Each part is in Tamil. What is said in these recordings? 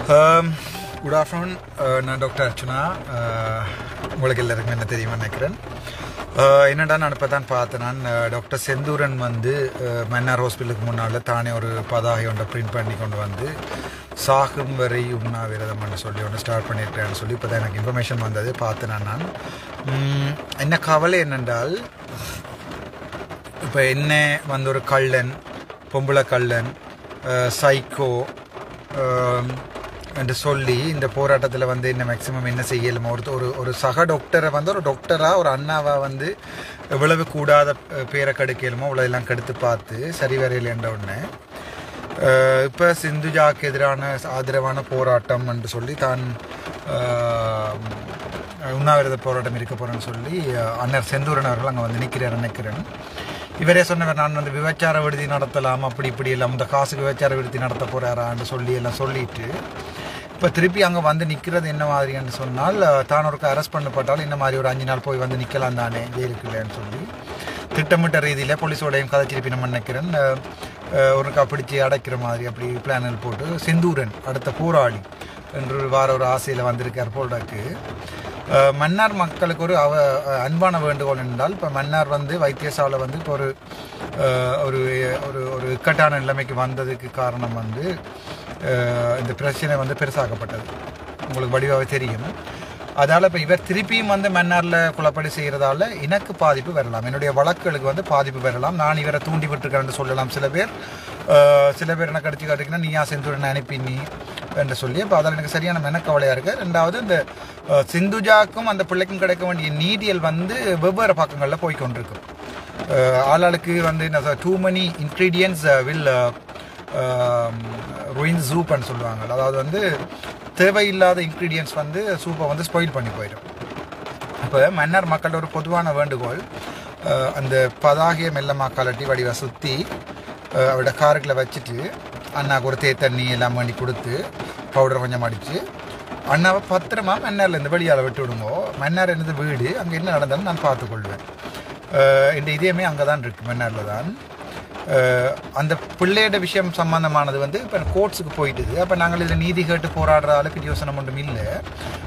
Good afternoon. நான் டாக்டர் அர்ச்சனா. உங்களுக்கு எல்லாருக்கும் என்ன தெரியுமா நினைக்கிறேன். என்னடா நான் இப்போ தான் பார்த்தேன். நான் டாக்டர் செந்தூரன் வந்து மன்னார் ஹாஸ்பிட்டலுக்கு முன்னால் தானே ஒரு பதாகை ஒன்றை பிரிண்ட் பண்ணி கொண்டு வந்து சாகும் வரை உண்ணாவிரதம்னு சொல்லி ஒன்று ஸ்டார்ட் பண்ணியிருக்கேன்னு சொல்லி இப்போ தான் எனக்கு இன்ஃபர்மேஷன் வந்தது. பார்த்தேன் நான் என்ன கவலை என்னென்றால், இப்போ என்ன வந்து ஒரு கள்ளன், பொம்பளை கள்ளன், சைக்கோ என்று சொல்லி இந்த போராட்டத்தில் வந்து என்ன மேக்சிமம் என்ன செய்யலுமோ ஒரு சக டாக்டரை வந்து ஒரு டாக்டராக ஒரு அண்ணாவை வந்து எவ்வளவு கூடாத பேரை கெடுக்கலுமோ அவ்வளோதெல்லாம் கெடுத்து பார்த்து சரி வரையில் என்ற ஒன்று இப்போ சிந்துஜாக்கு எதிரான ஆதரவான போராட்டம் என்று சொல்லி தான் உண்ணாவிரத போராட்டம் இருக்க போகிறேன்னு சொல்லி அண்ணர் செந்தூரன் அவர்கள் அங்கே வந்து நிற்கிறேன். இவரே சொன்னவர், நான் வந்து விபச்சார விடுதி நடத்தலாம் அப்படி இப்படி எல்லாம் இந்த காசுக்கு விபச்சார விடுதி நடத்த போகிறாரான்னு சொல்லி எல்லாம் சொல்லிட்டு இப்போ திருப்பி அங்கே வந்து நிற்கிறது என்ன மாதிரின்னு சொன்னால், தான் ஒருக்கு அரெஸ்ட் பண்ணப்பட்டால் இந்த மாதிரி ஒரு 5 நாள் போய் வந்து நிற்கலாம் தானே ஜெயிலுக்கு இல்லைன்னு சொல்லி திட்டமிட்ட ரீதியில் போலீஸோடையும் கதைச்சிருப்பி நம்ம நினைக்கிறேன். ஒருக்கா பிடிச்சி அடைக்கிற மாதிரி அப்படி பிளானில் போட்டு செந்தூரன் அடுத்த போராளி என்று ஒரு ஆசையில் வந்திருக்கார் போல்டாக்கு. மன்னார் மக்களுக்கு ஒரு அன்பான வேண்டுகோள் என்றால், இப்போ மன்னார் வந்து வைத்தியசாலை வந்து இப்போ ஒரு ஒரு இக்கட்டான நிலைமைக்கு வந்ததுக்கு காரணம் வந்து இந்த பிரச்சனை வந்து பெருசாக்கப்பட்டது. உங்களுக்கு வடிவாக தெரியும். அதால் இப்போ இவர் திருப்பியும் வந்து மன்னாரில் குழப்படி செய்கிறதால எனக்கு பாதிப்பு வரலாம், என்னுடைய வழக்குகளுக்கு வந்து பாதிப்பு வரலாம். நான் இவரை தூண்டி விட்டுருக்கேன்னு சொல்லலாம். சில பேர் என்ன கடிச்சு காட்டிங்கன்னா நீயா செந்தூரன் அனுப்பி நீ என்று சொல்லி. இப்போ அதில் எனக்கு சரியான மெனக்கவலையாக இருக்குது. ரெண்டாவது, இந்த சிந்துஜாக்கும் அந்த பிள்ளைக்கும் கிடைக்க வேண்டிய நீதியல் வந்து வெவ்வேறு பக்கங்களில் போய்கொண்டிருக்கும். ஆளாளுக்கு வந்து என்ன too many ingredients will ruin சூப்னு சொல்லுவாங்க. அதாவது வந்து தேவையில்லாத இன்க்ரீடியன்ஸ் வந்து சூப்பை வந்து ஸ்பாயில் பண்ணி போயிடும். இப்போ மன்னார் மக்களோட ஒரு பொதுவான வேண்டுகோள், அந்த பதாகையை மெல்லமா கலட்டி வடிவை சுற்றி அவரோட காருக்குள்ள வச்சுட்டு அண்ணாவுக்கு ஒரு தண்ணி எல்லாம் வேண்டி கொடுத்து பவுடர் கொஞ்சம் அடித்து அண்ணாவை பத்திரமா மன்னாரில் இந்த வெளியால் விட்டு விடுங்கோ. மன்னார் என்னது வீடு, அங்கே என்ன நடந்தாலும் நான் பார்த்துக்கொள்வேன். இந்த இதயமே அங்கே தான் இருக்குது, மன்னாரில் தான். அந்த பிள்ளையோட விஷயம் சம்பந்தமானது வந்து இப்போ கோர்ட்ஸுக்கு போயிட்டுது. அப்போ நாங்கள் இதில் நீதி கேட்டு போராடுற அளவுக்கு யோசனை ஒன்றும் இல்லை.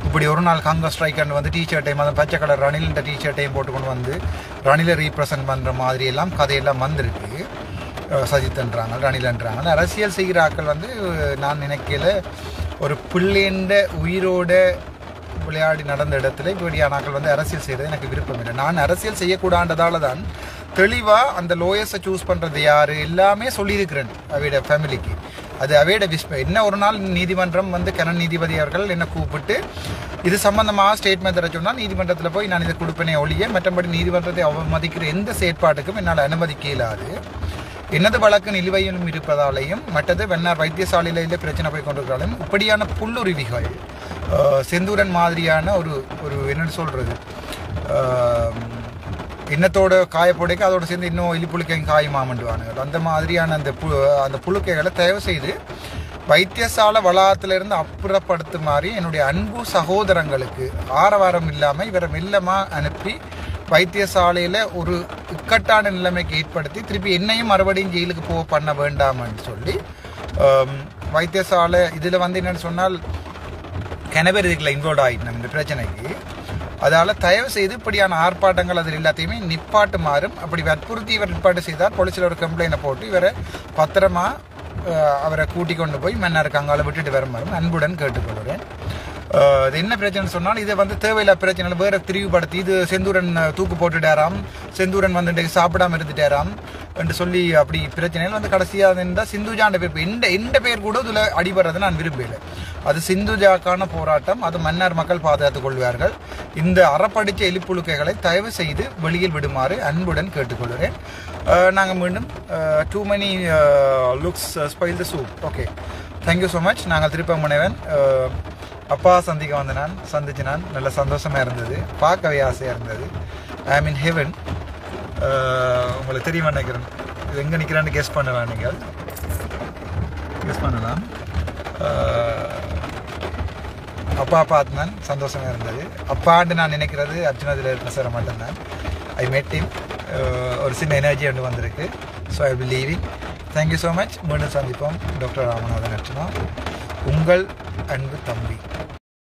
இப்படி ஒரு நாள் ஹங்கர் ஸ்ட்ரைக்கன்னு வந்து டிஷர்ட்டையும் அந்த பச்சை கலர் ரணிலின்ற டிஷர்ட்டையும் போட்டுக்கொண்டு வந்து ரணிலை ரீப்ரசன்ட் பண்ணுற மாதிரி எல்லாம் கதையெல்லாம் வந்திருக்கு. சஜித்ன்றாங்க, ரணிலன்றாங்க. அரசியல் செய்கிற ஆக்கள் வந்து நான் நினைக்கல ஒரு பிள்ளைன்ற உயிரோட விளையாடி நடந்த இடத்துல இப்படியான ஆக்கள் வந்து அரசியல் செய்கிறது எனக்கு விருப்பம் இல்லை. நான் அரசியல் செய்யக்கூடாண்டதால தான் தெளிவாக அந்த லோயர்ஸை சூஸ் பண்ணுறது யார் எல்லாமே சொல்லியிருக்கிறேன் அவையோட ஃபேமிலிக்கு. அது அவையோட என்ன ஒரு நாள் நீதிமன்றம் வந்து கனன் நீதிபதி அவர்கள் என்னை கூப்பிட்டு இது சம்பந்தமாக ஸ்டேட்மெண்ட் தர சொன்னால் நீதிமன்றத்தில் போய் நான் இதை கொடுப்பேனே ஒழிய மற்றபடி நீதிமன்றத்தை அவமதிக்கிற எந்த செயற்பாட்டுக்கும் என்னால் அனுமதிக்க இயலாது. என்னது வழக்கு நிலுவையிலும் இருப்பதாலையும் மற்றது வெண்ணார் வைத்தியசாலையில் பிரச்சனை போய் கொண்டிருக்கிறாலும் இப்படியான புல்லுருவிகள் செந்தூரன் மாதிரியான ஒரு என்னென்னு சொல்கிறது, இன்னத்தோட காயப்போடைக்கு அதோட சேர்ந்து இன்னும் எலிப்புழுக்கையும் காயமாமண்டுவானுங்க. அந்த மாதிரியான அந்த புழுக்கைகளை தயவு செய்து வைத்தியசாலை வளாகத்திலிருந்து அப்புறப்படுத்தும் மாதிரி என்னுடைய அன்பு சகோதரங்களுக்கு ஆரவாரம் இல்லாமல் இவரை மெல்லமாக அனுப்பி வைத்தியசாலையில் ஒரு இக்கட்டான நிலைமைக்கு ஏற்படுத்தி திருப்பி என்னையும் மறுபடியும் ஜெயிலுக்கு போக பண்ண வேண்டாம்னு சொல்லி வைத்தியசாலை இதில் வந்து என்னென்னு சொன்னால் கிணவர் இதுக்குள்ள இன்வால்வ் ஆகிட்டோம் இந்த பிரச்சனைக்கு. அதால் தயவு செய்து இப்படியான ஆர்ப்பாட்டங்கள் அதில் எல்லாத்தையுமே நிப்பாட்டுமாறும், அப்படி வற்புறுத்தி இவர் நிப்பாட்டு செய்தால் போலீஸில் ஒரு கம்ப்ளைண்டை போட்டு இவரை பத்திரமா அவரை கூட்டி கொண்டு போய் மன்னாருக்கு அங்கால விட்டுட்டு வருமாறும் அன்புடன் கேட்டுக்கொள்கிறேன். இது என்ன பிரச்சனைன்னு சொன்னால், இதை வந்து தேவையில்லா பிரச்சனை வேறு திரிவுபடுத்தி இது செந்தூரன் தூக்கு போட்டுட்டாராம், செந்தூரன் வந்து சாப்பிடாமல் இருந்துட்டாராம் என்று சொல்லி அப்படி பிரச்சனைகள் வந்து கடைசியாக இருந்தால் சிந்துஜாண்ட பேர் எந்த பேர் கூட இதில் அடிபடுறதை நான் விரும்பலை. அது சிந்துஜாக்கான போராட்டம், அது மன்னார் மக்கள் பாதுகாத்துக் கொள்வார்கள். இந்த அறப்படித்த எலிப்புழுக்கைகளை தயவு செய்து வெளியில் விடுமாறு அன்புடன் கேட்டுக்கொள்கிறேன். நாங்கள் மீண்டும் too many cooks spoil the soup. Okay, thank you so much. நாங்கள் திருப்ப முனைவன் அப்பா சந்திக்க வந்து சந்திச்சு நான் நல்ல சந்தோஷமாக இருந்தது, பார்க்கவே ஆசையாக இருந்தது. ஐ மீன் ஹெவன். உங்களுக்கு தெரியுமா நினைக்கிறேன், இது எங்கே நிற்கிறான்னு கெஸ் பண்ணலாம், நீங்கள் கெஸ் பண்ணலாம். அப்பா பார்த்து நான் சந்தோஷமாக இருந்தது. அப்பாண்டு நான் நினைக்கிறது அர்ஜுனத்தில் இருக்கிற சார் மட்டும்தான். ஐ மெட் ஹிம். ஒரு சின்ன எனர்ஜி ஒன்று வந்திருக்கு. So I will leaving. Thank you so much. மீண்டும் சந்திப்போம். டாக்டர் ராமநாதன் அர்ச்சனா. உங்கள் அன்பு தம்பி.